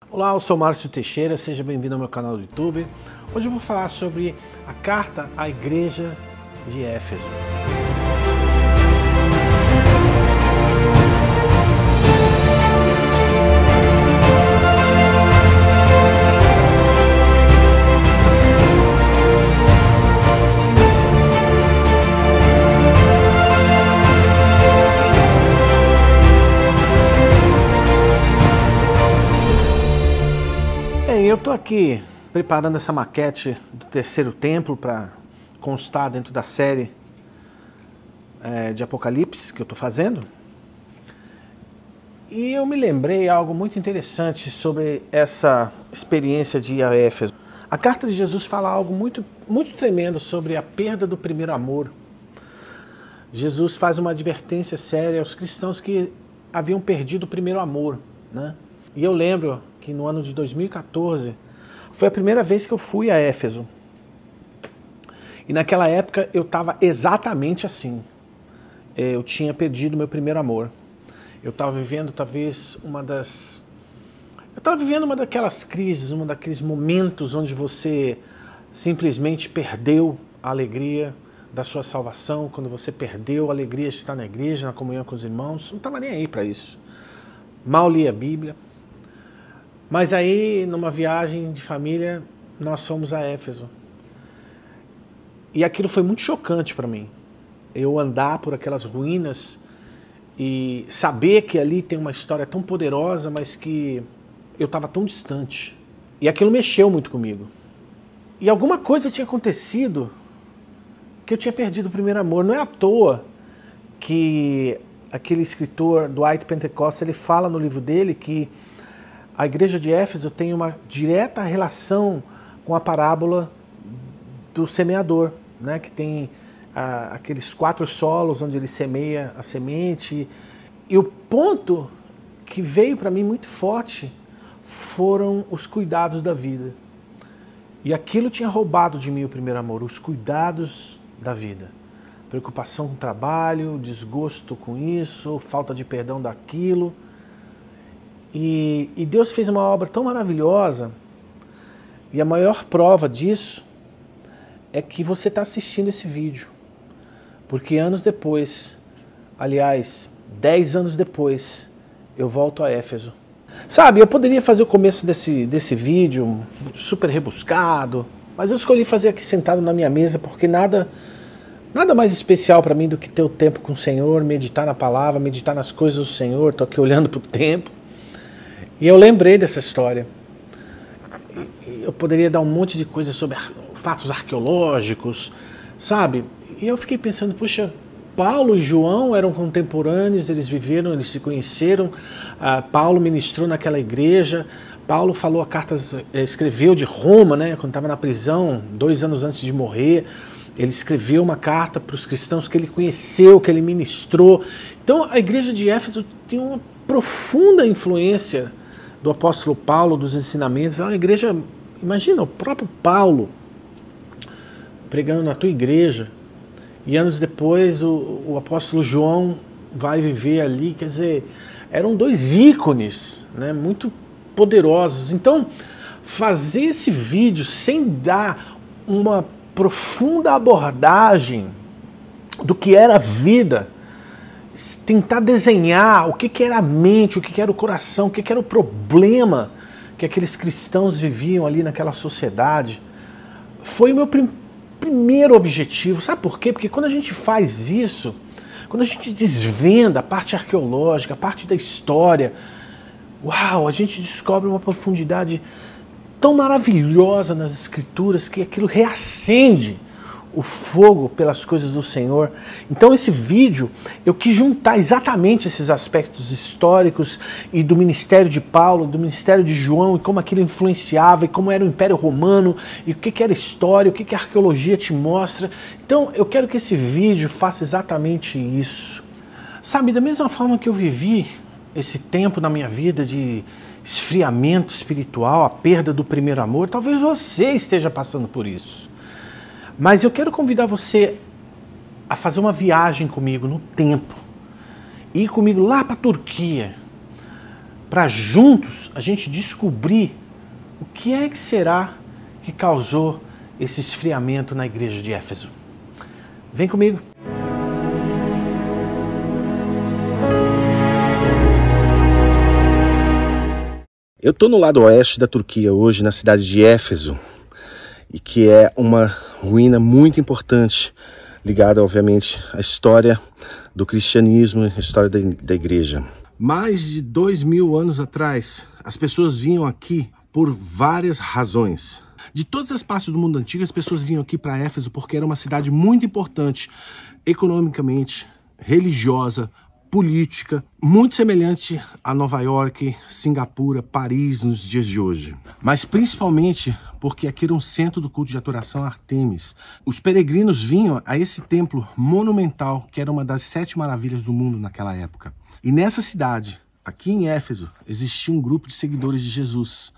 Olá, eu sou Márcio Teixeira, seja bem-vindo ao meu canal do YouTube. Hoje eu vou falar sobre a carta à igreja de Éfeso. Eu estou aqui preparando essa maquete do terceiro templo para constar dentro da série de Apocalipse que eu estou fazendo. E eu me lembrei algo muito interessante sobre essa experiência de ir a Éfeso. A carta de Jesus fala algo muito tremendo sobre a perda do primeiro amor. Jesus faz uma advertência séria aos cristãos que haviam perdido o primeiro amor, né? E eu lembro que no ano de 2014 foi a primeira vez que eu fui a Éfeso. E naquela época eu estava exatamente assim. Eu tinha perdido meu primeiro amor. Eu estava vivendo talvez uma daquelas crises, um daqueles momentos onde você simplesmente perdeu a alegria da sua salvação, quando você perdeu a alegria de estar na igreja, na comunhão com os irmãos. Não estava nem aí para isso. Mal lia a Bíblia. Mas aí, numa viagem de família, nós fomos a Éfeso. E aquilo foi muito chocante para mim. Eu andar por aquelas ruínas e saber que ali tem uma história tão poderosa, mas que eu estava tão distante. E aquilo mexeu muito comigo. E alguma coisa tinha acontecido que eu tinha perdido o primeiro amor. Não é à toa que aquele escritor, Dwight Pentecost, ele fala no livro dele que a igreja de Éfeso tem uma direta relação com a parábola do semeador, né? Que tem aqueles 4 solos onde ele semeia a semente. E o ponto que veio para mim muito forte foram os cuidados da vida. E aquilo tinha roubado de mim o primeiro amor, os cuidados da vida. Preocupação com o trabalho, desgosto com isso, falta de perdão daquilo. E Deus fez uma obra tão maravilhosa, e a maior prova disso é que você está assistindo esse vídeo. Porque anos depois, aliás, 10 anos depois, eu volto a Éfeso. Sabe, eu poderia fazer o começo desse vídeo super rebuscado, mas eu escolhi fazer aqui sentado na minha mesa, porque nada mais especial para mim do que ter o tempo com o Senhor, meditar na palavra, meditar nas coisas do Senhor. Estou aqui olhando para o tempo. E eu lembrei dessa história. Eu poderia dar um monte de coisas sobre fatos arqueológicos, sabe? E eu fiquei pensando, puxa, Paulo e João eram contemporâneos, eles viveram, eles se conheceram. Paulo ministrou naquela igreja. Paulo falou escreveu de Roma, né? Quando estava na prisão, 2 anos antes de morrer. Ele escreveu uma carta para os cristãos que ele conheceu, que ele ministrou. Então a igreja de Éfeso tem uma profunda influência do apóstolo Paulo, dos ensinamentos. É uma igreja, imagina, o próprio Paulo pregando na tua igreja, e anos depois o apóstolo João vai viver ali. Quer dizer, eram 2 ícones, né, muito poderosos. Então, fazer esse vídeo sem dar uma profunda abordagem do que era a vida, tentar desenhar o que era a mente, o que era o coração, o que era o problema que aqueles cristãos viviam ali naquela sociedade, foi o meu primeiro objetivo. Sabe por quê? Porque quando a gente faz isso, quando a gente desvenda a parte arqueológica, a parte da história, uau, a gente descobre uma profundidade tão maravilhosa nas Escrituras que aquilo reacende o fogo pelas coisas do Senhor. Então esse vídeo eu quis juntar exatamente esses aspectos históricos e do ministério de Paulo, do ministério de João, e como aquilo influenciava, e como era o Império Romano, e o que era história, o que a arqueologia te mostra. Então eu quero que esse vídeo faça exatamente isso. Sabe, da mesma forma que eu vivi esse tempo na minha vida de esfriamento espiritual, a perda do primeiro amor, talvez você esteja passando por isso. Mas eu quero convidar você a fazer uma viagem comigo no tempo. Ir comigo lá para a Turquia. para juntos a gente descobrir o que é que será que causou esse esfriamento na igreja de Éfeso. Vem comigo. Eu estou no lado oeste da Turquia hoje, na cidade de Éfeso, e que é uma ruína muito importante, ligada, obviamente, à história do cristianismo, à história da igreja. Mais de 2000 anos atrás, as pessoas vinham aqui por várias razões. De todas as partes do mundo antigo, as pessoas vinham aqui para Éfeso porque era uma cidade muito importante, economicamente, religiosa, política, muito semelhante a Nova York, Singapura, Paris nos dias de hoje. Mas principalmente porque aqui era um centro do culto de adoração a Ártemis. Os peregrinos vinham a esse templo monumental, que era uma das 7 maravilhas do mundo naquela época. E nessa cidade, aqui em Éfeso, existia um grupo de seguidores de Jesus.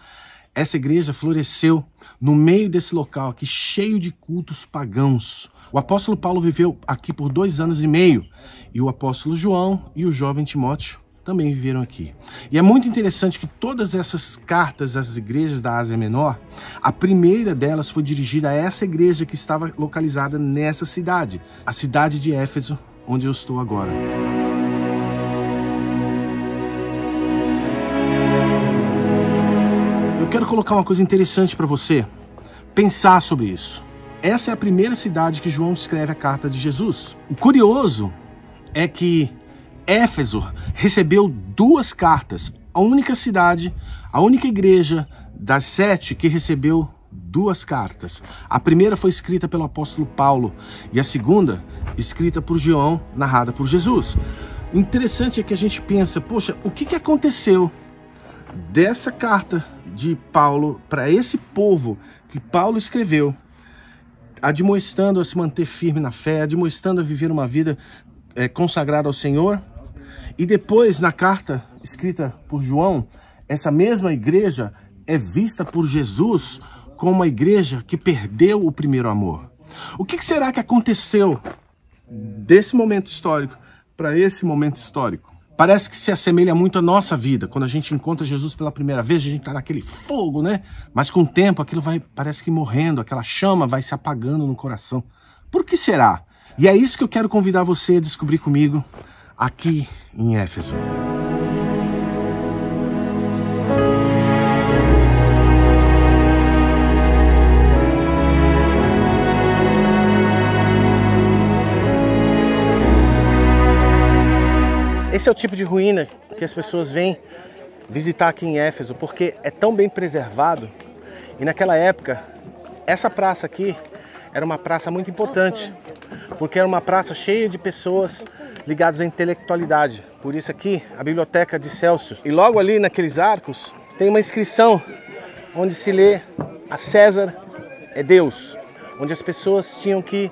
Essa igreja floresceu no meio desse local aqui, cheio de cultos pagãos. O apóstolo Paulo viveu aqui por 2 anos e meio, e o apóstolo João e o jovem Timóteo também viveram aqui. E é muito interessante que todas essas cartas às igrejas da Ásia Menor, a primeira delas foi dirigida a essa igreja que estava localizada nessa cidade, a cidade de Éfeso, onde eu estou agora. Eu quero colocar uma coisa interessante para você pensar sobre isso. Essa é a primeira cidade que João escreve a carta de Jesus. O curioso é que Éfeso recebeu 2 cartas. A única cidade, a única igreja das 7 que recebeu 2 cartas. A primeira foi escrita pelo apóstolo Paulo e a segunda escrita por João, narrada por Jesus. O interessante é que a gente pensa, poxa, o que aconteceu dessa carta de Paulo para esse povo que Paulo escreveu, admoestando a se manter firme na fé, admoestando a viver uma vida consagrada ao Senhor. E depois, na carta escrita por João, essa mesma igreja é vista por Jesus como uma igreja que perdeu o primeiro amor. O que será que aconteceu desse momento histórico para esse momento histórico? Parece que se assemelha muito à nossa vida. Quando a gente encontra Jesus pela primeira vez, a gente está naquele fogo, né? Mas com o tempo aquilo vai, parece que morrendo, aquela chama vai se apagando no coração. Por que será? E é isso que eu quero convidar você a descobrir comigo aqui em Éfeso. Esse é o tipo de ruína que as pessoas vêm visitar aqui em Éfeso, porque é tão bem preservado. E naquela época, essa praça aqui era uma praça muito importante, porque era uma praça cheia de pessoas ligadas à intelectualidade. Por isso aqui, a biblioteca de Celsius. E logo ali naqueles arcos, tem uma inscrição onde se lê a César é Deus, onde as pessoas tinham que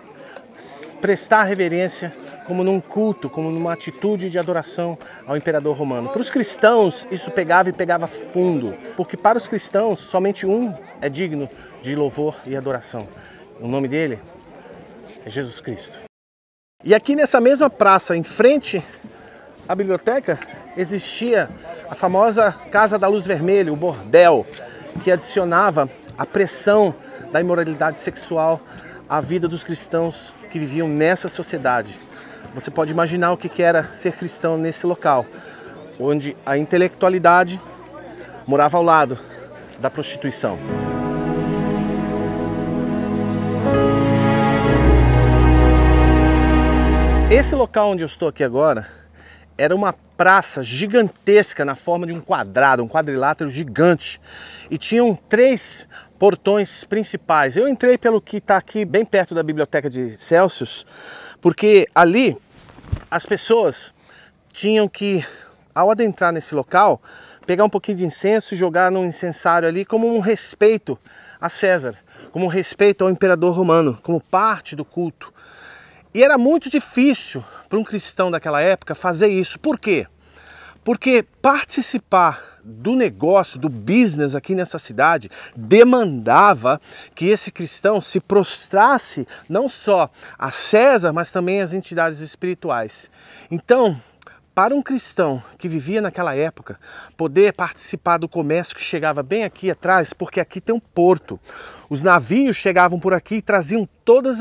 prestar reverência como num culto, como numa atitude de adoração ao imperador romano. Para os cristãos, isso pegava fundo, porque para os cristãos, somente um é digno de louvor e adoração. O nome dele é Jesus Cristo. E aqui nessa mesma praça, em frente à biblioteca, existia a famosa Casa da Luz Vermelha, o bordel, que adicionava a pressão da imoralidade sexual à vida dos cristãos que viviam nessa sociedade. Você pode imaginar o que era ser cristão nesse local, onde a intelectualidade morava ao lado da prostituição. Esse local onde eu estou aqui agora era uma praça gigantesca na forma de um quadrado, um quadrilátero gigante. E tinham 3 portões principais. Eu entrei pelo que está aqui bem perto da biblioteca de Celsius, porque ali as pessoas tinham que, ao adentrar nesse local, pegar um pouquinho de incenso e jogar num incensário ali como um respeito a César, como um respeito ao imperador romano, como parte do culto. E era muito difícil para um cristão daquela época fazer isso. Por quê? Porque participar do negócio, do business aqui nessa cidade, demandava que esse cristão se prostrasse não só a César, mas também às entidades espirituais. Então, para um cristão que vivia naquela época, poder participar do comércio que chegava bem aqui atrás, porque aqui tem um porto. Os navios chegavam por aqui e traziam todas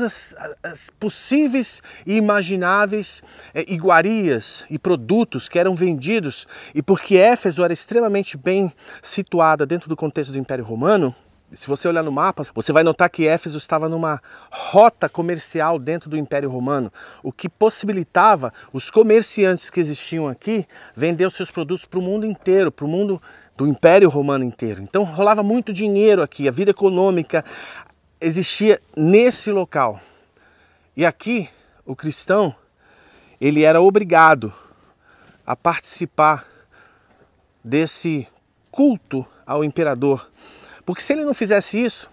as possíveis e imagináveis iguarias e produtos que eram vendidos. E porque Éfeso era extremamente bem situada dentro do contexto do Império Romano, se você olhar no mapa, você vai notar que Éfeso estava numa rota comercial dentro do Império Romano, o que possibilitava os comerciantes que existiam aqui vender os seus produtos para o mundo inteiro, para o mundo do Império Romano inteiro. Então rolava muito dinheiro aqui, a vida econômica existia nesse local. E aqui, o cristão, ele era obrigado a participar desse culto ao imperador. Porque se ele não fizesse isso,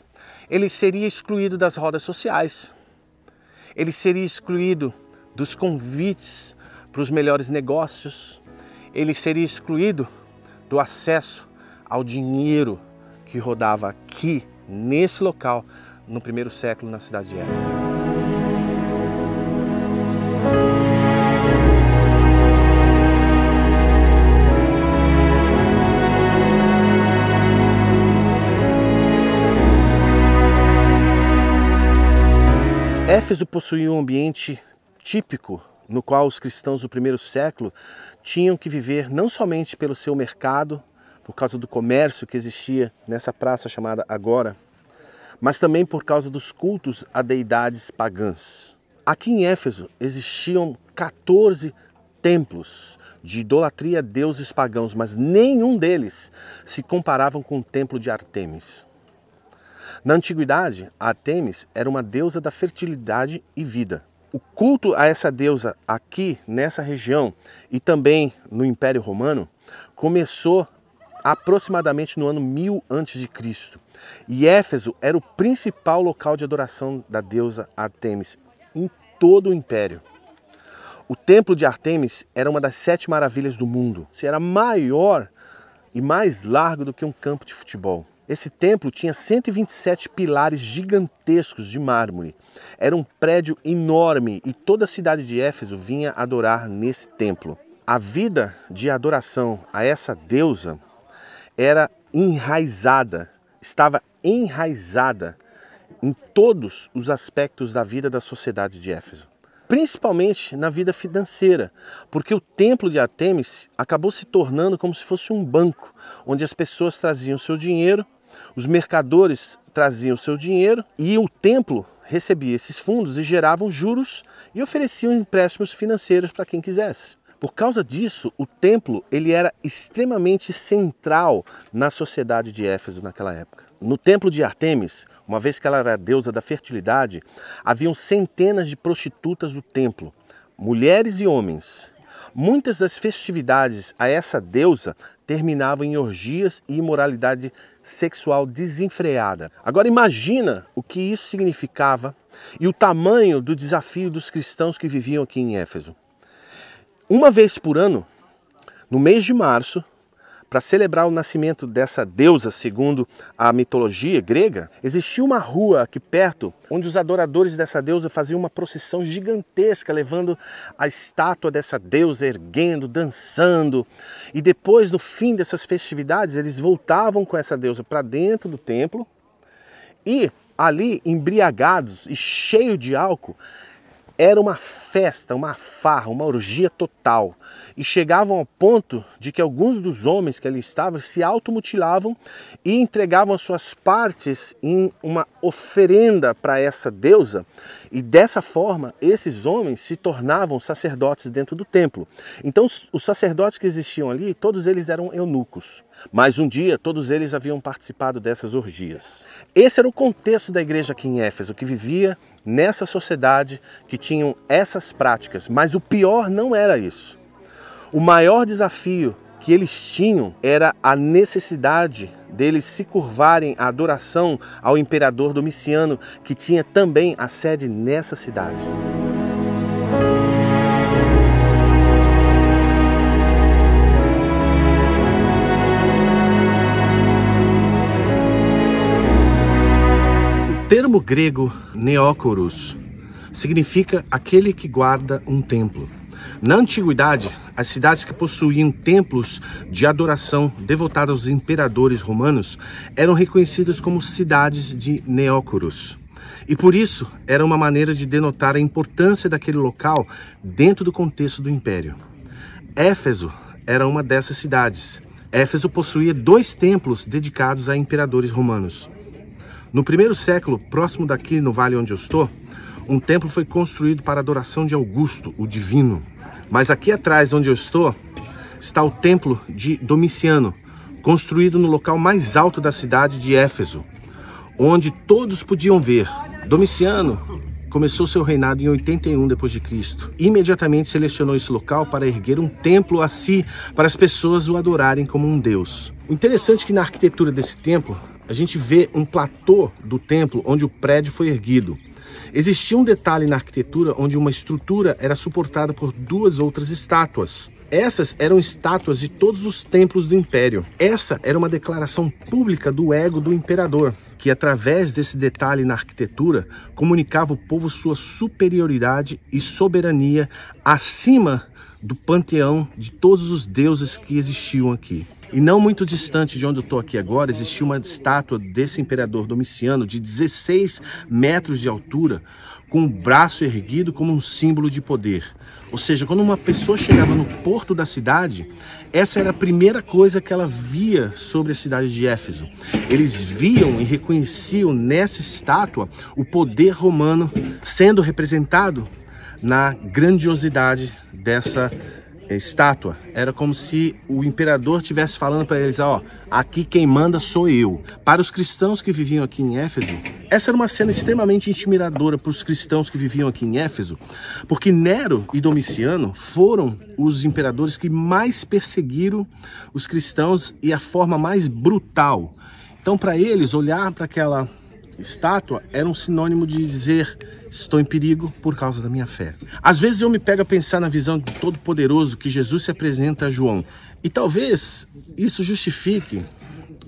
ele seria excluído das rodas sociais. Ele seria excluído dos convites para os melhores negócios. Ele seria excluído do acesso ao dinheiro que rodava aqui, nesse local, no primeiro século, na cidade de Éfeso. Éfeso possuía um ambiente típico no qual os cristãos do primeiro século tinham que viver não somente pelo seu mercado, por causa do comércio que existia nessa praça chamada Agora, mas também por causa dos cultos a deidades pagãs. Aqui em Éfeso existiam 14 templos de idolatria a deuses pagãos, mas nenhum deles se comparavam com o templo de Ártemis. Na antiguidade, Ártemis era uma deusa da fertilidade e vida. O culto a essa deusa aqui, nessa região, e também no Império Romano, começou aproximadamente no ano 1000 a.C. E Éfeso era o principal local de adoração da deusa Ártemis em todo o Império. O templo de Ártemis era uma das 7 maravilhas do mundo. Era maior e mais largo do que um campo de futebol. Esse templo tinha 127 pilares gigantescos de mármore. Era um prédio enorme e toda a cidade de Éfeso vinha adorar nesse templo. A vida de adoração a essa deusa era enraizada, estava enraizada em todos os aspectos da vida da sociedade de Éfeso. Principalmente na vida financeira, porque o templo de Ártemis acabou se tornando como se fosse um banco, onde as pessoas traziam seu dinheiro, os mercadores traziam seu dinheiro e o templo recebia esses fundos e geravam juros e ofereciam empréstimos financeiros para quem quisesse. Por causa disso, o templo ele era extremamente central na sociedade de Éfeso naquela época. No templo de Ártemis, uma vez que ela era a deusa da fertilidade, haviam centenas de prostitutas do templo, mulheres e homens. Muitas das festividades a essa deusa terminavam em orgias e imoralidade sexual desenfreada. Agora imagina o que isso significava e o tamanho do desafio dos cristãos que viviam aqui em Éfeso. Uma vez por ano, no mês de março, para celebrar o nascimento dessa deusa, segundo a mitologia grega, existia uma rua aqui perto, onde os adoradores dessa deusa faziam uma procissão gigantesca, levando a estátua dessa deusa, erguendo, dançando. E depois, no fim dessas festividades, eles voltavam com essa deusa para dentro do templo e ali, embriagados e cheios de álcool, era uma festa, uma farra, uma orgia total. E chegavam ao ponto de que alguns dos homens que ali estavam se automutilavam e entregavam as suas partes em uma oferenda para essa deusa. E dessa forma, esses homens se tornavam sacerdotes dentro do templo. Então, os sacerdotes que existiam ali, todos eles eram eunucos. Mas um dia, todos eles haviam participado dessas orgias. Esse era o contexto da igreja aqui em Éfeso, que vivia nessa sociedade, que tinham essas práticas. Mas o pior não era isso. O maior desafio que eles tinham era a necessidade deles se curvarem à adoração ao imperador Domiciano, que tinha também a sede nessa cidade. O termo grego neókoros significa aquele que guarda um templo. Na antiguidade, as cidades que possuíam templos de adoração devotados aos imperadores romanos eram reconhecidas como cidades de Neócoros. E por isso, era uma maneira de denotar a importância daquele local dentro do contexto do império. Éfeso era uma dessas cidades. Éfeso possuía 2 templos dedicados a imperadores romanos. No primeiro século, próximo daqui no vale onde eu estou, um templo foi construído para a adoração de Augusto, o divino. Mas aqui atrás, onde eu estou, está o templo de Domiciano, construído no local mais alto da cidade de Éfeso, onde todos podiam ver. Domiciano começou seu reinado em 81 d.C. Imediatamente selecionou esse local para erguer um templo a si, para as pessoas o adorarem como um deus. O interessante é que na arquitetura desse templo, a gente vê um platô do templo onde o prédio foi erguido. Existia um detalhe na arquitetura onde uma estrutura era suportada por 2 outras estátuas. Essas eram estátuas de todos os templos do império. Essa era uma declaração pública do ego do imperador, que através desse detalhe na arquitetura, comunicava ao povo sua superioridade e soberania acima do panteão de todos os deuses que existiam aqui. E não muito distante de onde eu estou aqui agora, existia uma estátua desse imperador Domiciano de 16 metros de altura, com o braço erguido como um símbolo de poder. Ou seja, quando uma pessoa chegava no porto da cidade, essa era a primeira coisa que ela via sobre a cidade de Éfeso. Eles viam e reconheciam nessa estátua o poder romano sendo representado na grandiosidade dessa estátua. Era como se o imperador estivesse falando para eles, ó, aqui quem manda sou eu. Para os cristãos que viviam aqui em Éfeso, essa era uma cena extremamente intimidadora para os cristãos que viviam aqui em Éfeso, porque Nero e Domiciano foram os imperadores que mais perseguiram os cristãos e a forma mais brutal. Então, para eles, olhar para aquela estátua era um sinônimo de dizer: estou em perigo por causa da minha fé. Às vezes eu me pego a pensar na visão do Todo-Poderoso que Jesus se apresenta a João. E talvez isso justifique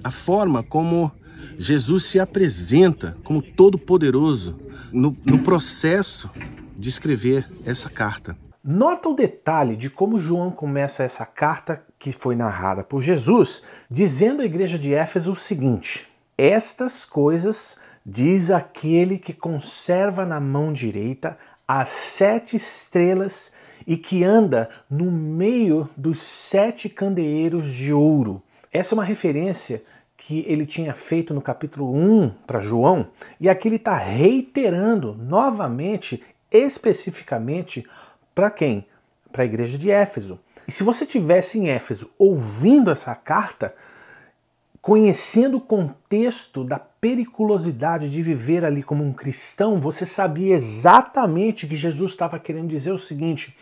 a forma como Jesus se apresenta como Todo-Poderoso no processo de escrever essa carta. Nota o detalhe de como João começa essa carta que foi narrada por Jesus, dizendo à igreja de Éfeso o seguinte: estas coisas diz aquele que conserva na mão direita as 7 estrelas e que anda no meio dos 7 candeeiros de ouro. Essa é uma referência que ele tinha feito no capítulo 1 para João, e aqui ele está reiterando novamente, especificamente, para quem? Para a igreja de Éfeso. E se você estivesse em Éfeso ouvindo essa carta, conhecendo o contexto da periculosidade de viver ali como um cristão, você sabia exatamente que Jesus estava querendo dizer o seguinte: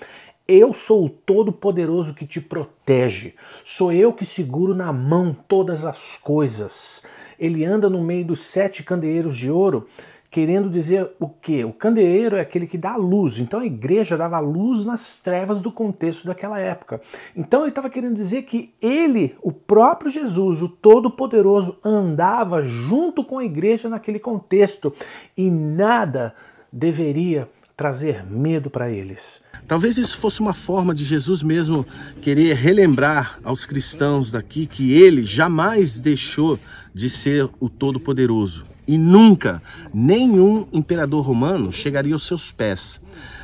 eu sou o Todo-Poderoso que te protege, sou eu que seguro na mão todas as coisas. Ele anda no meio dos 7 candeeiros de ouro, querendo dizer o quê? O candeeiro é aquele que dá luz. Então a igreja dava luz nas trevas do contexto daquela época. Então ele estava querendo dizer que ele, o próprio Jesus, o Todo-Poderoso, andava junto com a igreja naquele contexto e nada deveria trazer medo para eles. Talvez isso fosse uma forma de Jesus mesmo querer relembrar aos cristãos daqui que ele jamais deixou de ser o Todo-Poderoso. E nunca nenhum imperador romano chegaria aos seus pés.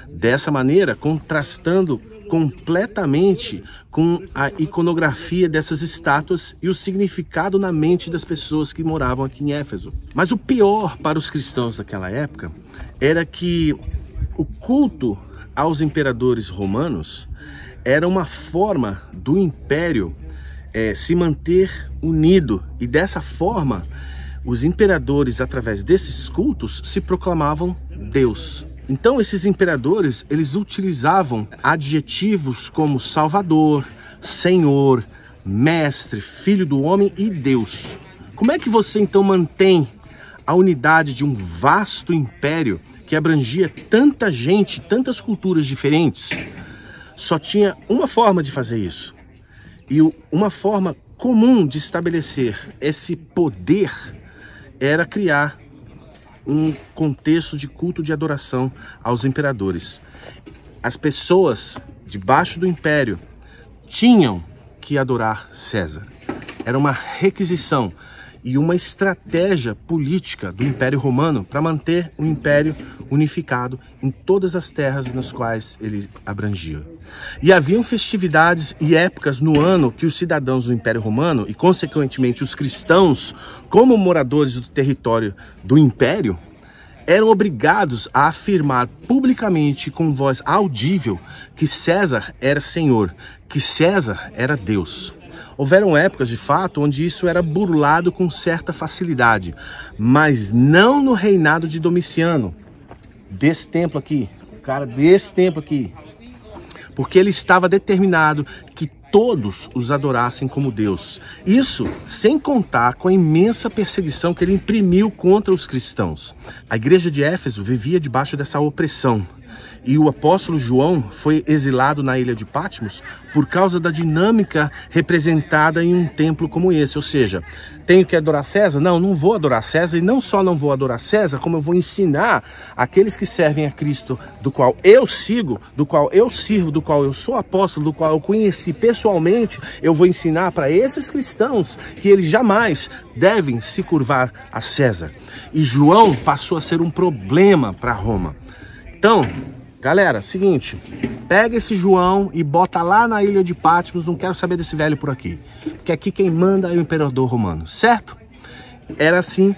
Dessa maneira, contrastando completamente com a iconografia dessas estátuas e o significado na mente das pessoas que moravam aqui em Éfeso. Mas o pior para os cristãos daquela época era que o culto aos imperadores romanos era uma forma do império se manter unido, e dessa forma os imperadores, através desses cultos, se proclamavam Deus. Então esses imperadores, eles utilizavam adjetivos como Salvador, Senhor, Mestre, Filho do Homem e Deus. Como é que você então mantém a unidade de um vasto império que abrangia tanta gente, tantas culturas diferentes? Só tinha uma forma de fazer isso. E uma forma comum de estabelecer esse poder era criar um contexto de culto de adoração aos imperadores. as pessoas debaixo do império tinham que adorar César. Era uma requisição e uma estratégia política do Império Romano para manter o Império unificado em todas as terras nas quais ele abrangia. E haviam festividades e épocas no ano que os cidadãos do Império Romano e, consequentemente, os cristãos, como moradores do território do Império, eram obrigados a afirmar publicamente com voz audível que César era Senhor, que César era Deus. Houveram épocas, de fato, onde isso era burlado com certa facilidade, mas não no reinado de Domiciano, desse templo aqui, o cara desse templo aqui, porque ele estava determinado que todos os adorassem como Deus. Isso sem contar com a imensa perseguição que ele imprimiu contra os cristãos. A igreja de Éfeso vivia debaixo dessa opressão. E o apóstolo João foi exilado na ilha de Patmos por causa da dinâmica representada em um templo como esse. Ou seja, tenho que adorar César? Não, não vou adorar César. E não só não vou adorar César, como eu vou ensinar aqueles que servem a Cristo, do qual eu sigo, do qual eu sirvo, do qual eu sou apóstolo, do qual eu conheci pessoalmente, eu vou ensinar para esses cristãos que eles jamais devem se curvar a César. E João passou a ser um problema para Roma. Então, galera, seguinte, pega esse João e bota lá na ilha de Patmos, não quero saber desse velho por aqui. Porque aqui quem manda é o imperador romano, certo? Era assim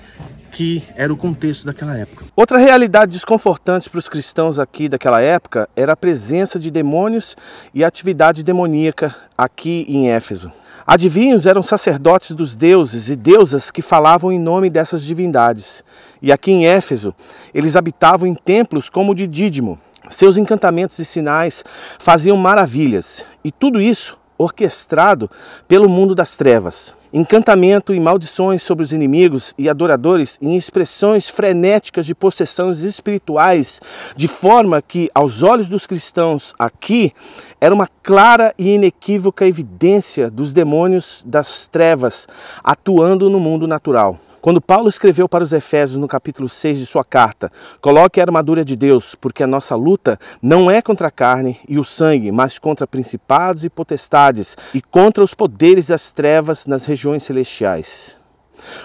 que era o contexto daquela época. Outra realidade desconfortante para os cristãos aqui daquela época era a presença de demônios e atividade demoníaca aqui em Éfeso. Adivinhos eram sacerdotes dos deuses e deusas que falavam em nome dessas divindades. E aqui em Éfeso, eles habitavam em templos como o de Dídimo. Seus encantamentos e sinais faziam maravilhas. E tudo isso orquestrado pelo mundo das trevas. Encantamento e maldições sobre os inimigos e adoradores em expressões frenéticas de possessões espirituais, de forma que, aos olhos dos cristãos aqui, era uma clara e inequívoca evidência dos demônios das trevas atuando no mundo natural. Quando Paulo escreveu para os Efésios no capítulo 6 de sua carta, coloque a armadura de Deus, porque a nossa luta não é contra a carne e o sangue, mas contra principados e potestades e contra os poderes das trevas nas regiões celestiais.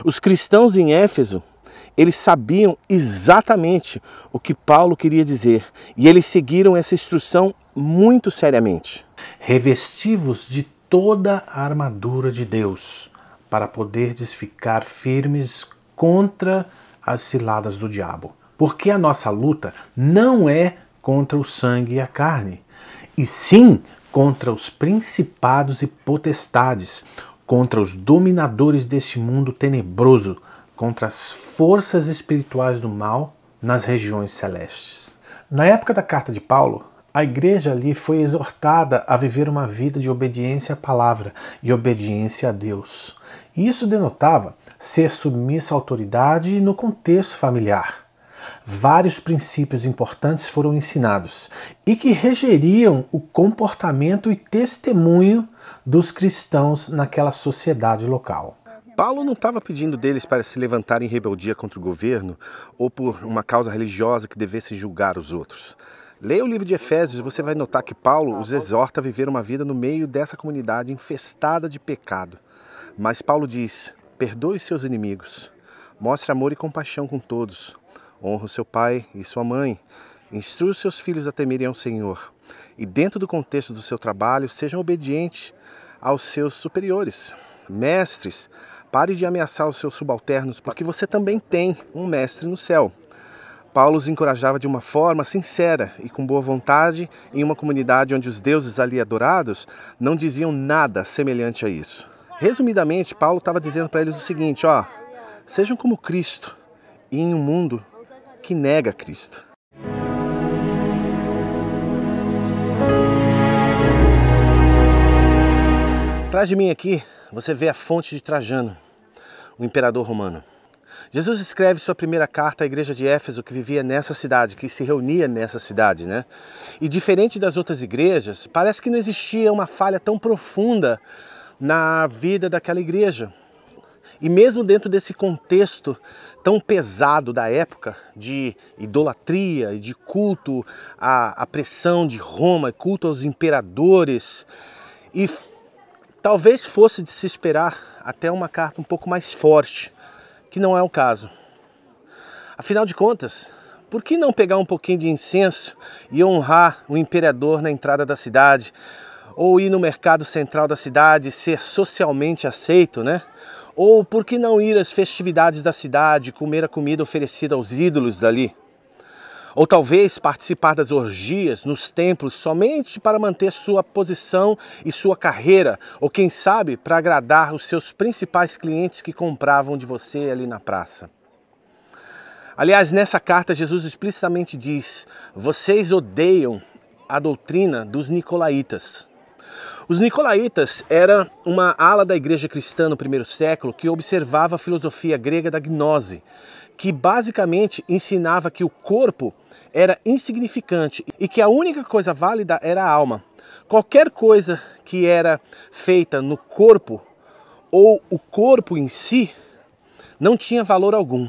Os cristãos em Éfeso, eles sabiam exatamente o que Paulo queria dizer e eles seguiram essa instrução muito seriamente. Revesti-vos de toda a armadura de Deus, para poderdes ficar firmes contra as ciladas do diabo. Porque a nossa luta não é contra o sangue e a carne, e sim contra os principados e potestades, contra os dominadores deste mundo tenebroso, contra as forças espirituais do mal nas regiões celestes. Na época da carta de Paulo, a igreja ali foi exortada a viver uma vida de obediência à palavra e obediência a Deus. E isso denotava ser submissa à autoridade no contexto familiar. Vários princípios importantes foram ensinados e que regeriam o comportamento e testemunho dos cristãos naquela sociedade local. Paulo não estava pedindo deles para se levantarem em rebeldia contra o governo ou por uma causa religiosa que devesse julgar os outros. Leia o livro de Efésios e você vai notar que Paulo os exorta a viver uma vida no meio dessa comunidade infestada de pecado. Mas Paulo diz, perdoe seus inimigos, mostre amor e compaixão com todos, honra o seu pai e sua mãe, instrua os seus filhos a temerem ao Senhor e dentro do contexto do seu trabalho sejam obedientes aos seus superiores. Mestres, pare de ameaçar os seus subalternos porque você também tem um mestre no céu. Paulo os encorajava de uma forma sincera e com boa vontade em uma comunidade onde os deuses ali adorados não diziam nada semelhante a isso. Resumidamente, Paulo estava dizendo para eles o seguinte, sejam como Cristo e em um mundo que nega Cristo. Atrás de mim aqui, você vê a fonte de Trajano, o imperador romano. Jesus escreve sua primeira carta à igreja de Éfeso, que vivia nessa cidade, que se reunia nessa cidade, né? E diferente das outras igrejas, parece que não existia uma falha tão profunda na vida daquela igreja. E mesmo dentro desse contexto tão pesado da época, de idolatria e de culto à pressão de Roma, culto aos imperadores, e talvez fosse de se esperar até uma carta um pouco mais forte, que não é o caso. Afinal de contas, por que não pegar um pouquinho de incenso e honrar o imperador na entrada da cidade? Ou ir no mercado central da cidade e ser socialmente aceito, né? Ou por que não ir às festividades da cidade e comer a comida oferecida aos ídolos dali? Ou talvez participar das orgias nos templos somente para manter sua posição e sua carreira, ou quem sabe para agradar os seus principais clientes que compravam de você ali na praça. Aliás, nessa carta Jesus explicitamente diz: vocês odeiam a doutrina dos nicolaítas. Os nicolaítas eram uma ala da igreja cristã no primeiro século que observava a filosofia grega da gnose, que basicamente ensinava que o corpo era insignificante e que a única coisa válida era a alma. Qualquer coisa que era feita no corpo ou o corpo em si não tinha valor algum.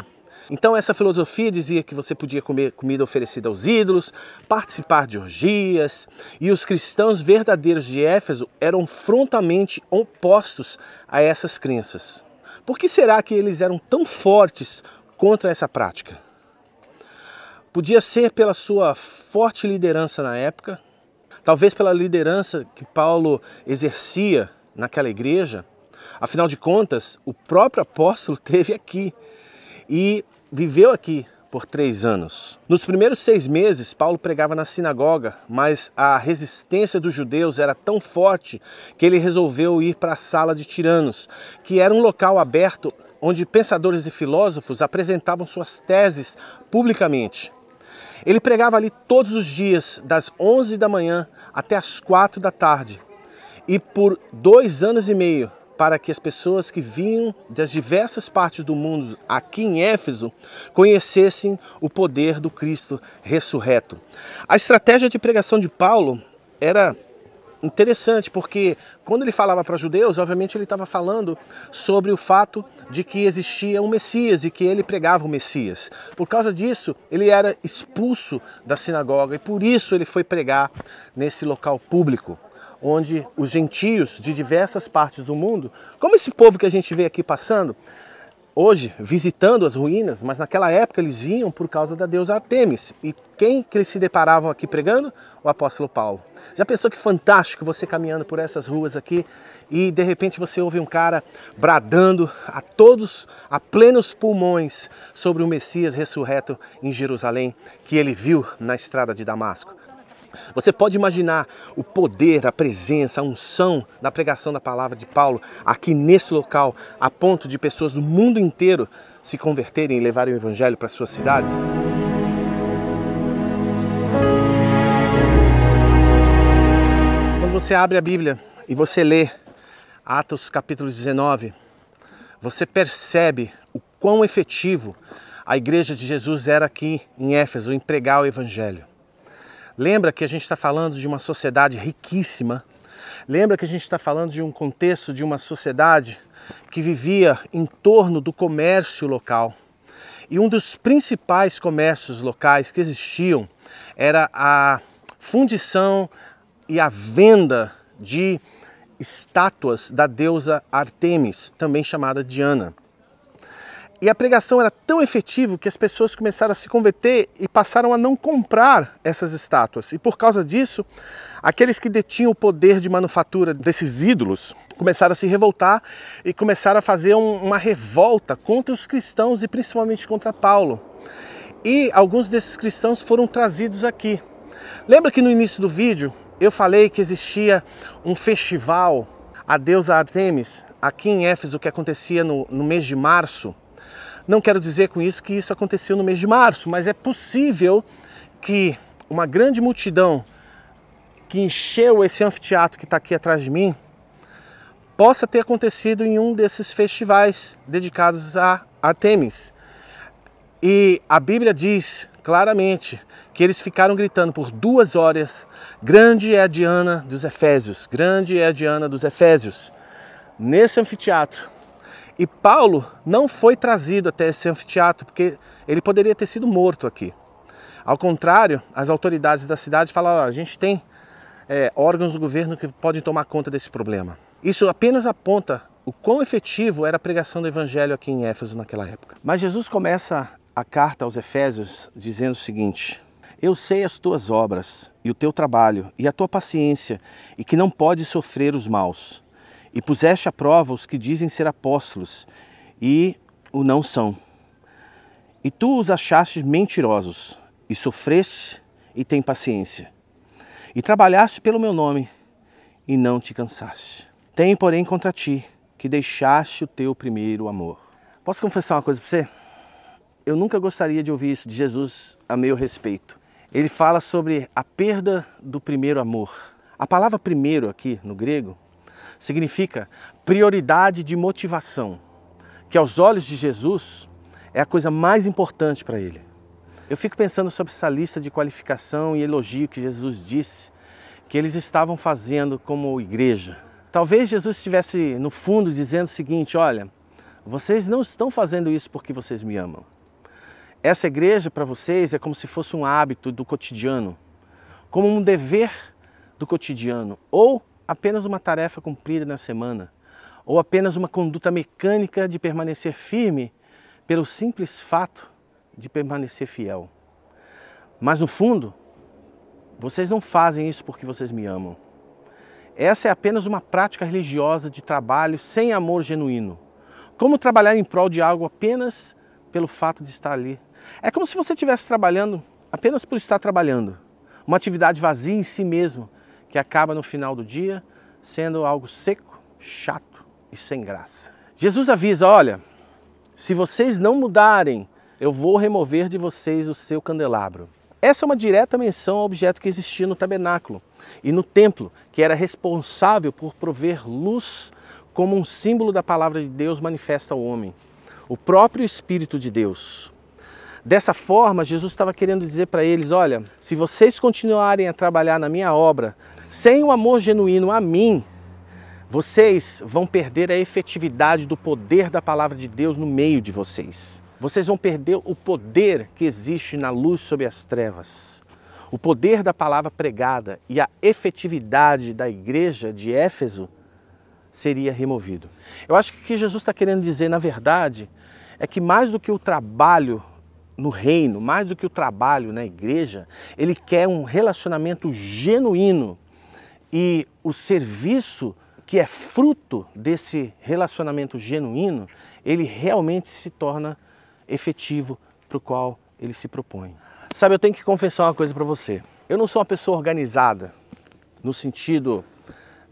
Então essa filosofia dizia que você podia comer comida oferecida aos ídolos, participar de orgias, e os cristãos verdadeiros de Éfeso eram frontalmente opostos a essas crenças. Por que será que eles eram tão fortes contra essa prática? Podia ser pela sua forte liderança na época, talvez pela liderança que Paulo exercia naquela igreja. Afinal de contas, o próprio apóstolo esteve aqui e viveu aqui por 3 anos. Nos primeiros 6 meses, Paulo pregava na sinagoga, mas a resistência dos judeus era tão forte que ele resolveu ir para a sala de tiranos, que era um local aberto onde pensadores e filósofos apresentavam suas teses publicamente. Ele pregava ali todos os dias, das 11 da manhã até as 4 da tarde, e por 2 anos e meio, para que as pessoas que vinham das diversas partes do mundo aqui em Éfeso conhecessem o poder do Cristo ressurreto. A estratégia de pregação de Paulo era interessante, porque quando ele falava para os judeus, obviamente ele estava falando sobre o fato de que existia um Messias e que ele pregava o Messias. Por causa disso, ele era expulso da sinagoga e por isso ele foi pregar nesse local público, onde os gentios de diversas partes do mundo, como esse povo que a gente vê aqui passando, hoje visitando as ruínas, mas naquela época eles vinham por causa da deusa Artemis. E quem que eles se deparavam aqui pregando? O apóstolo Paulo. Já pensou que fantástico você caminhando por essas ruas aqui e de repente você ouve um cara bradando a todos, a plenos pulmões, sobre o Messias ressurreto em Jerusalém, que ele viu na estrada de Damasco? Você pode imaginar o poder, a presença, a unção da pregação da palavra de Paulo aqui nesse local, a ponto de pessoas do mundo inteiro se converterem e levarem o evangelho para suas cidades? Quando você abre a Bíblia e você lê Atos capítulo 19, você percebe o quão efetivo a igreja de Jesus era aqui em Éfeso em pregar o evangelho. Lembra que a gente está falando de uma sociedade riquíssima? Lembra que a gente está falando de um contexto de uma sociedade que vivia em torno do comércio local. E um dos principais comércios locais que existiam era a fundição e a venda de estátuas da deusa Artemis, também chamada Diana. E a pregação era tão efetiva que as pessoas começaram a se converter e passaram a não comprar essas estátuas. E por causa disso, aqueles que detinham o poder de manufatura desses ídolos começaram a se revoltar e começaram a fazer uma revolta contra os cristãos e principalmente contra Paulo. E alguns desses cristãos foram trazidos aqui. Lembra que no início do vídeo eu falei que existia um festival, a deusa Artemis, aqui em Éfeso, que acontecia no mês de março? Não quero dizer com isso que isso aconteceu no mês de março, mas é possível que uma grande multidão que encheu esse anfiteatro que está aqui atrás de mim possa ter acontecido em um desses festivais dedicados a Artemis. E a Bíblia diz claramente que eles ficaram gritando por 2 horas: grande é a Diana dos Efésios, grande é a Diana dos Efésios, nesse anfiteatro. E Paulo não foi trazido até esse anfiteatro, porque ele poderia ter sido morto aqui. Ao contrário, as autoridades da cidade falaram, a gente tem órgãos do governo que podem tomar conta desse problema. Isso apenas aponta o quão efetivo era a pregação do evangelho aqui em Éfeso naquela época. Mas Jesus começa a carta aos Efésios dizendo o seguinte: eu sei as tuas obras, e o teu trabalho, e a tua paciência, e que não podes sofrer os maus. E puseste à prova os que dizem ser apóstolos, e o não são. E tu os achaste mentirosos, e sofreste, e tem paciência. E trabalhaste pelo meu nome, e não te cansaste. Tenho, porém, contra ti, que deixaste o teu primeiro amor. Posso confessar uma coisa para você? Eu nunca gostaria de ouvir isso de Jesus a meu respeito. Ele fala sobre a perda do primeiro amor. A palavra primeiro aqui no grego significa prioridade de motivação, que aos olhos de Jesus é a coisa mais importante para ele. Eu fico pensando sobre essa lista de qualificação e elogio que Jesus disse que eles estavam fazendo como igreja. Talvez Jesus estivesse no fundo dizendo o seguinte: olha, vocês não estão fazendo isso porque vocês me amam. Essa igreja para vocês é como se fosse um hábito do cotidiano, como um dever do cotidiano, ou apenas uma tarefa cumprida na semana, ou apenas uma conduta mecânica de permanecer firme pelo simples fato de permanecer fiel. Mas no fundo, vocês não fazem isso porque vocês me amam. Essa é apenas uma prática religiosa de trabalho sem amor genuíno. Como trabalhar em prol de algo apenas pelo fato de estar ali. É como se você estivesse trabalhando apenas por estar trabalhando. Uma atividade vazia em si mesmo, que acaba no final do dia sendo algo seco, chato e sem graça. Jesus avisa, olha, se vocês não mudarem, eu vou remover de vocês o seu candelabro. Essa é uma direta menção ao objeto que existia no tabernáculo e no templo, que era responsável por prover luz como um símbolo da palavra de Deus manifesta ao homem, o próprio Espírito de Deus. Dessa forma, Jesus estava querendo dizer para eles, olha, se vocês continuarem a trabalhar na minha obra, sem o amor genuíno a mim, vocês vão perder a efetividade do poder da palavra de Deus no meio de vocês. Vocês vão perder o poder que existe na luz sobre as trevas. O poder da palavra pregada e a efetividade da igreja de Éfeso seria removido. Eu acho que o que Jesus está querendo dizer, na verdade, é que mais do que o trabalho no reino, mais do que o trabalho na igreja, ele quer um relacionamento genuíno. E o serviço que é fruto desse relacionamento genuíno, ele realmente se torna efetivo para o qual ele se propõe. Sabe, eu tenho que confessar uma coisa para você. Eu não sou uma pessoa organizada no sentido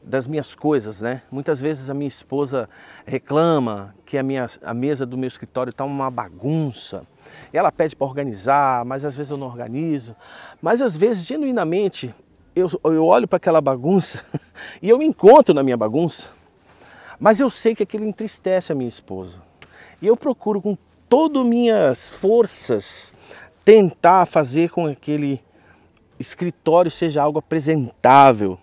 das minhas coisas, né? Muitas vezes a minha esposa reclama que a mesa do meu escritório está uma bagunça. E ela pede para organizar, mas às vezes eu não organizo. Mas às vezes, genuinamente, eu olho para aquela bagunça e eu me encontro na minha bagunça. Mas eu sei que aquilo entristece a minha esposa. E eu procuro com todas as minhas forças tentar fazer com que aquele escritório seja algo apresentável.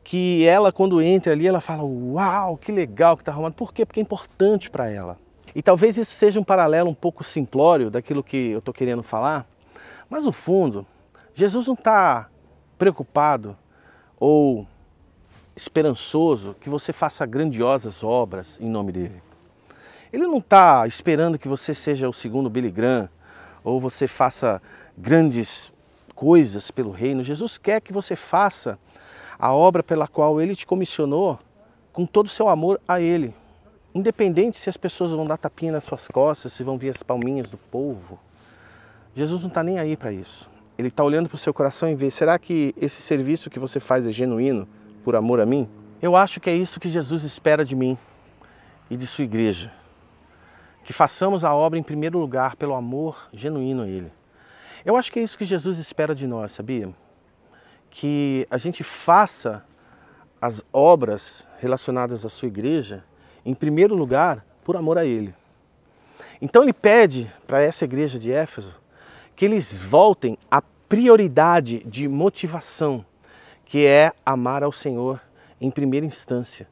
Que ela, quando entra ali, ela fala, uau, que legal que está arrumado. Por quê? Porque é importante para ela. E talvez isso seja um paralelo um pouco simplório daquilo que eu estou querendo falar, mas no fundo, Jesus não está preocupado ou esperançoso que você faça grandiosas obras em nome dele. Ele não está esperando que você seja o segundo Billy Graham ou você faça grandes coisas pelo reino. Jesus quer que você faça a obra pela qual ele te comissionou com todo o seu amor a ele. Independente se as pessoas vão dar tapinha nas suas costas, se vão vir as palminhas do povo, Jesus não está nem aí para isso. Ele está olhando para o seu coração e vê, será que esse serviço que você faz é genuíno por amor a mim? Eu acho que é isso que Jesus espera de mim e de sua igreja. Que façamos a obra em primeiro lugar pelo amor genuíno a ele. Eu acho que é isso que Jesus espera de nós, sabia? Que a gente faça as obras relacionadas à sua igreja, em primeiro lugar, por amor a ele. Então ele pede para essa igreja de Éfeso que eles voltem à prioridade de motivação, que é amar ao Senhor em primeira instância.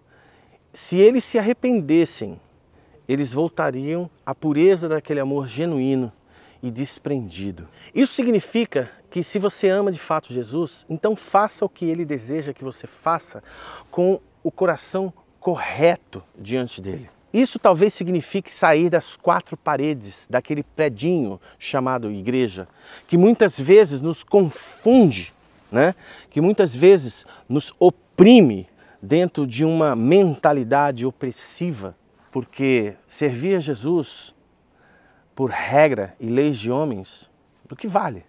Se eles se arrependessem eles voltariam à pureza daquele amor genuíno e desprendido. Isso significa que se você ama de fato Jesus, então faça o que Ele deseja que você faça com o coração correto diante dele. Isso talvez signifique sair das quatro paredes daquele predinho chamado igreja, que muitas vezes nos confunde, né? Que muitas vezes nos oprime dentro de uma mentalidade opressiva, porque servir a Jesus por regra e leis de homens, do que vale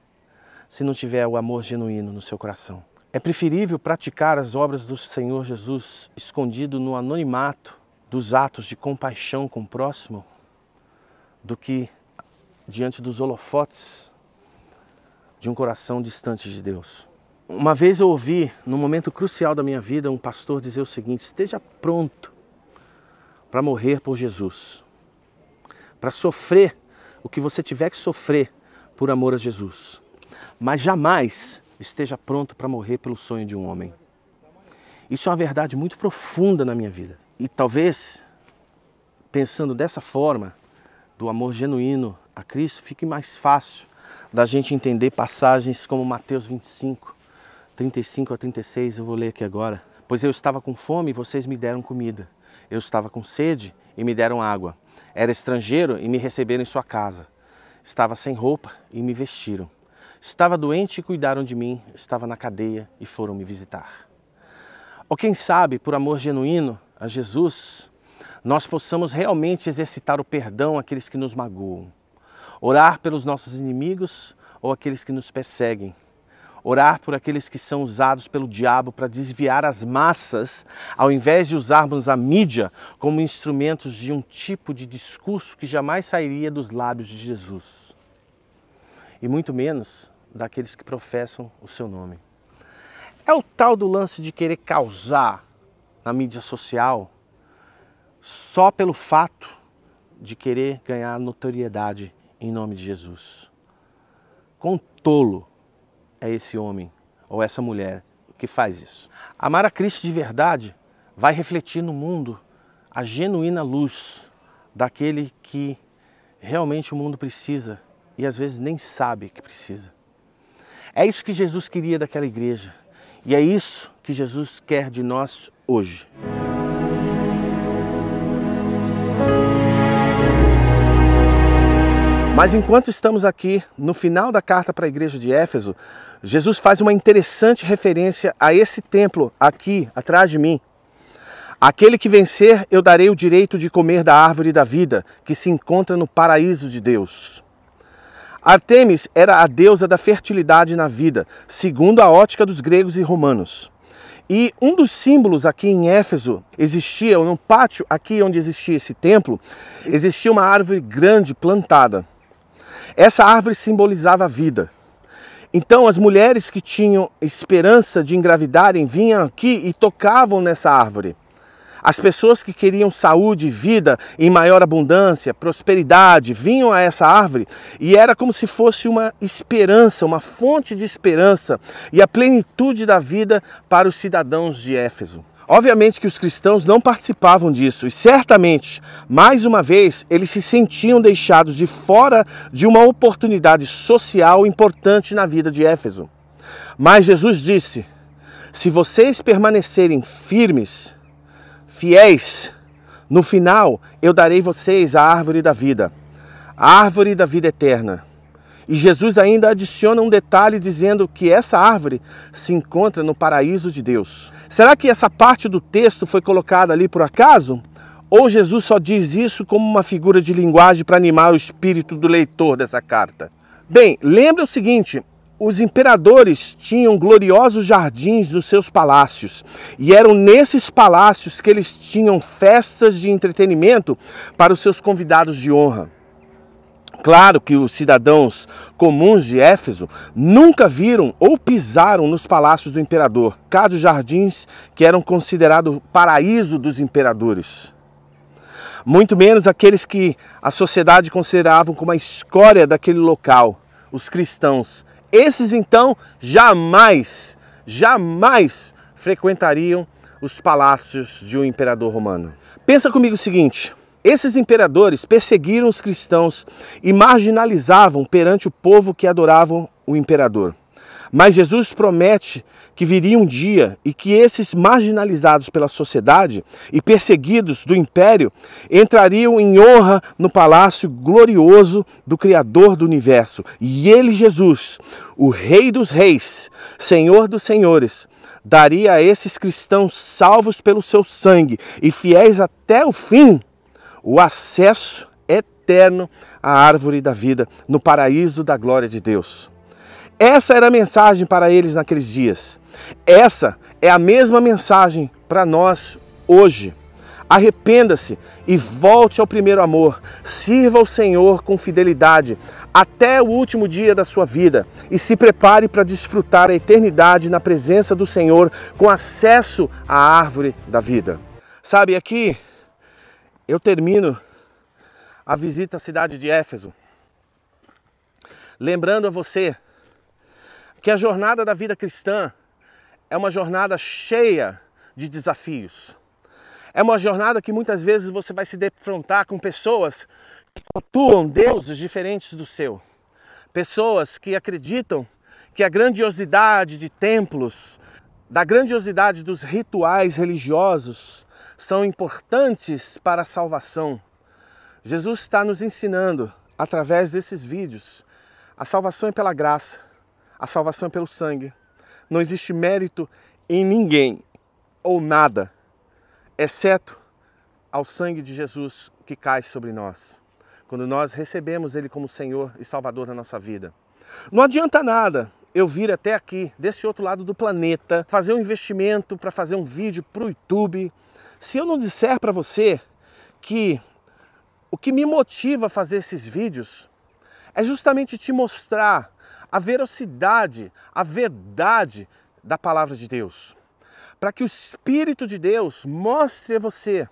se não tiver o amor genuíno no seu coração? É preferível praticar as obras do Senhor Jesus escondido no anonimato dos atos de compaixão com o próximo do que diante dos holofotes de um coração distante de Deus. Uma vez eu ouvi, num momento crucial da minha vida, um pastor dizer o seguinte: esteja pronto para morrer por Jesus, para sofrer o que você tiver que sofrer por amor a Jesus, mas jamais esteja pronto para morrer pelo sonho de um homem. Isso é uma verdade muito profunda na minha vida. E talvez, pensando dessa forma, do amor genuíno a Cristo, fique mais fácil da gente entender passagens como Mateus 25, 35 a 36, eu vou ler aqui agora. Pois eu estava com fome e vocês me deram comida. Eu estava com sede e me deram água. Era estrangeiro e me receberam em sua casa. Estava sem roupa e me vestiram. Estava doente e cuidaram de mim. Estava na cadeia e foram me visitar. Ou quem sabe, por amor genuíno a Jesus, nós possamos realmente exercitar o perdão àqueles que nos magoam. Orar pelos nossos inimigos ou aqueles que nos perseguem. Orar por aqueles que são usados pelo diabo para desviar as massas, ao invés de usarmos a mídia como instrumentos de um tipo de discurso que jamais sairia dos lábios de Jesus. E muito menos daqueles que professam o seu nome. É o tal do lance de querer causar na mídia social só pelo fato de querer ganhar notoriedade em nome de Jesus. Quão tolo é esse homem ou essa mulher que faz isso. Amar a Cristo de verdade vai refletir no mundo a genuína luz daquele que realmente o mundo precisa e às vezes nem sabe que precisa. É isso que Jesus queria daquela igreja e é isso que Jesus quer de nós hoje. Mas enquanto estamos aqui no final da carta para a igreja de Éfeso, Jesus faz uma interessante referência a esse templo aqui atrás de mim. Aquele que vencer, eu darei o direito de comer da árvore da vida, que se encontra no paraíso de Deus. Ártemis era a deusa da fertilidade na vida, segundo a ótica dos gregos e romanos. E um dos símbolos aqui em Éfeso existia, no pátio aqui onde existia esse templo, existia uma árvore grande plantada. Essa árvore simbolizava a vida. Então as mulheres que tinham esperança de engravidarem vinham aqui e tocavam nessa árvore. As pessoas que queriam saúde, vida em maior abundância, prosperidade, vinham a essa árvore e era como se fosse uma esperança, uma fonte de esperança e a plenitude da vida para os cidadãos de Éfeso. Obviamente que os cristãos não participavam disso e certamente, mais uma vez, eles se sentiam deixados de fora de uma oportunidade social importante na vida de Éfeso. Mas Jesus disse: se vocês permanecerem firmes, fiéis, no final eu darei vocês a árvore da vida eterna. E Jesus ainda adiciona um detalhe dizendo que essa árvore se encontra no paraíso de Deus. Será que essa parte do texto foi colocada ali por acaso? Ou Jesus só diz isso como uma figura de linguagem para animar o espírito do leitor dessa carta? Bem, lembra o seguinte: os imperadores tinham gloriosos jardins nos seus palácios e eram nesses palácios que eles tinham festas de entretenimento para os seus convidados de honra. Claro que os cidadãos comuns de Éfeso nunca viram ou pisaram nos palácios do imperador, cada jardins que eram considerados o paraíso dos imperadores. Muito menos aqueles que a sociedade considerava como a escória daquele local, os cristãos. Esses então jamais frequentariam os palácios de um imperador romano. Pensa comigo o seguinte: Esses imperadores perseguiram os cristãos e marginalizavam perante o povo que adoravam o imperador. Mas Jesus promete que viria um dia e que esses marginalizados pela sociedade e perseguidos do império entrariam em honra no palácio glorioso do Criador do universo. E ele, Jesus, o Rei dos Reis, Senhor dos Senhores, daria a esses cristãos salvos pelo seu sangue e fiéis até o fim o acesso eterno à árvore da vida, no paraíso da glória de Deus. Essa era a mensagem para eles naqueles dias. Essa é a mesma mensagem para nós hoje. Arrependa-se e volte ao primeiro amor. Sirva ao Senhor com fidelidade até o último dia da sua vida e se prepare para desfrutar a eternidade na presença do Senhor com acesso à árvore da vida. Sabe, aqui eu termino a visita à cidade de Éfeso, lembrando a você que a jornada da vida cristã é uma jornada cheia de desafios. É uma jornada que muitas vezes você vai se defrontar com pessoas que cultuam deuses diferentes do seu. Pessoas que acreditam que a grandiosidade de templos, da grandiosidade dos rituais religiosos, são importantes para a salvação. Jesus está nos ensinando, através desses vídeos, a salvação é pela graça, a salvação é pelo sangue. Não existe mérito em ninguém ou nada, exceto ao sangue de Jesus que cai sobre nós, quando nós recebemos Ele como Senhor e Salvador da nossa vida. Não adianta nada eu vir até aqui, desse outro lado do planeta, fazer um investimento para fazer um vídeo para o YouTube, se eu não disser para você que o que me motiva a fazer esses vídeos é justamente te mostrar a veracidade, a verdade da palavra de Deus. Para que o Espírito de Deus mostre a você,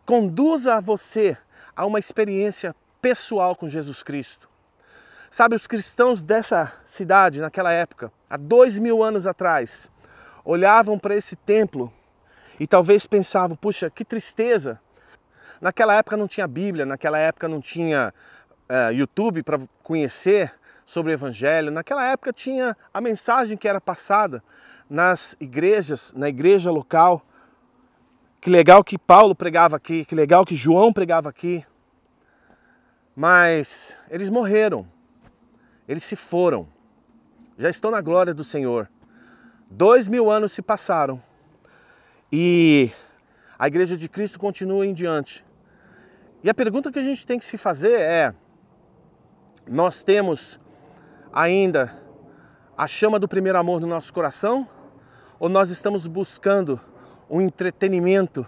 conduza a você a uma experiência pessoal com Jesus Cristo. Sabe, os cristãos dessa cidade, naquela época, há 2000 anos atrás, olhavam para esse templo e talvez pensavam, puxa, que tristeza. Naquela época não tinha Bíblia, naquela época não tinha YouTube para conhecer sobre o Evangelho. Naquela época tinha a mensagem que era passada nas igrejas, na igreja local. Que legal que Paulo pregava aqui, que legal que João pregava aqui. Mas eles morreram, eles se foram, já estão na glória do Senhor. 2000 anos se passaram e a Igreja de Cristo continua em diante. E a pergunta que a gente tem que se fazer é, nós temos ainda a chama do primeiro amor no nosso coração? Ou nós estamos buscando um entretenimento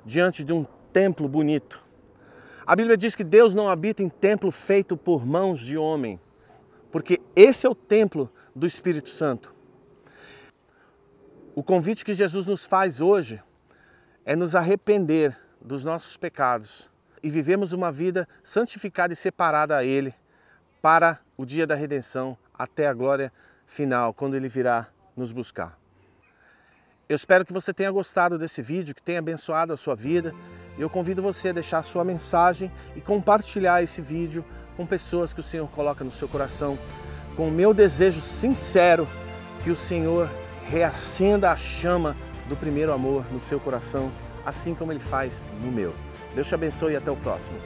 diante de um templo bonito? A Bíblia diz que Deus não habita em templo feito por mãos de homem, porque esse é o templo do Espírito Santo. O convite que Jesus nos faz hoje é nos arrepender dos nossos pecados e vivemos uma vida santificada e separada a Ele para o dia da redenção, até a glória final, quando Ele virá nos buscar. Eu espero que você tenha gostado desse vídeo, que tenha abençoado a sua vida. Eu convido você a deixar a sua mensagem e compartilhar esse vídeo com pessoas que o Senhor coloca no seu coração, com o meu desejo sincero que o Senhor reacenda a chama do primeiro amor no seu coração, assim como Ele faz no meu. Deus te abençoe e até o próximo.